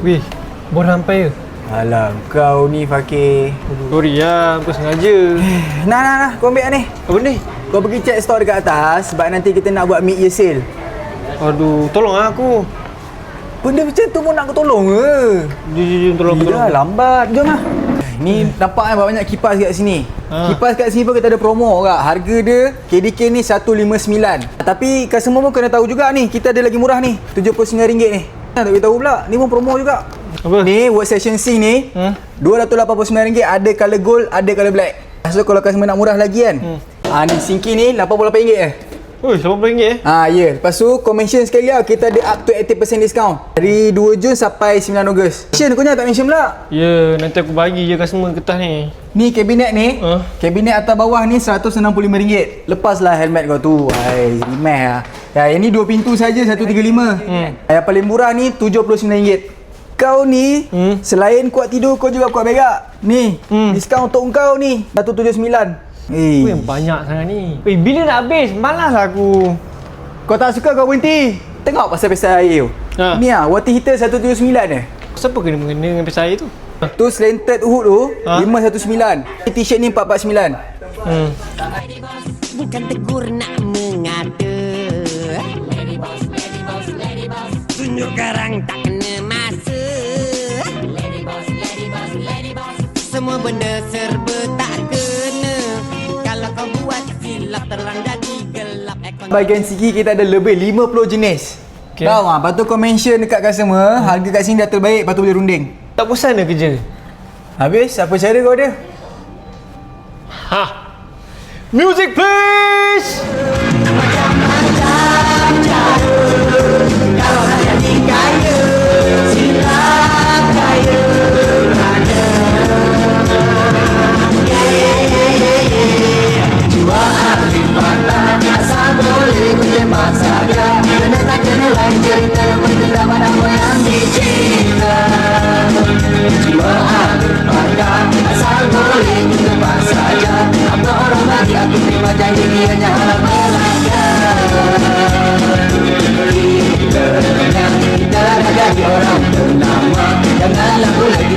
Weh, baru sampai ke? Alah, kau ni Fakir. Sorry lah, aku sengaja. Nah, kau ambil ni. Apa ni? Kau pergi check store dekat atas sebab nanti kita nak buat mid-year sale. Aduh, tolong aku. Benda macam tu pun nak aku tolong ke? Jom, tolong aku. Dah lambat. Jom lah. Ni nampak kan banyak kipas kat sini. Kipas kat sini pun kita ada promo kak. Harga dia KDK ni 159. Tapi customer pun kena tahu juga ni, kita ada lagi murah ni, RM79 ni. Tak beritahu pula, ni pun promo juga. Apa? Ni workstation sink ni RM289, ada colour gold, ada colour black. So kalau customer nak murah lagi kan, ni sinki ni RM88 je. Oi, RM80 Ya. Lepas tu commission sekali lah, kita ada up to 80% discount dari 2 Jun sampai 9 Ogos. Mention kau tak mention pula. Ya, nanti aku bagi je customer kertas ni. Ni kabinet ni, kabinet atas bawah ni RM165. Lepaslah helmet kau tu. Remeh lah. Ya, yang ni 2 pintu saja RM135. Yang paling murah ni RM79. Kau ni selain kuat tidur, kau juga kuat berak. Ni, diskaun untuk kau ni RM179. Weh, banyak sangat ni. Weh, bila nak habis? Malas aku. Kau tak suka kau berhenti. Tengok pasal pesta air tu. Ni lah, water heater RM179 ni. Siapa kena mengena dengan pesta air tu? Tu slanted hood tu RM519. T-shirt ni RM449. Bukan tegur nak mengada. Tunjuk garang tak kena masa. Semua benda serba tak kena. Kalau kau buat silap terang jadi gelap. Bahagian segi kita ada lebih 50 jenis. Tahu lah, lepas tu kau mention dekat customer, harga kat sini dah terbaik, lepas tu boleh runding. Tak bosan dah kerja? Habis, apa cara kau ada? Music please! Macam-macam cara. Kalau nak jadi kaya, silap kaya rada. Jua arti pandang, asal boleh berlemak saja. Kena tak kena lain cerita, benda mana yang dicinta. Jua arti pandang, asal boleh berlemak saja. Apa orang bagi aku terima janji hanya melanggar. Kita dah jadi orang ternama. Janganlah aku lagi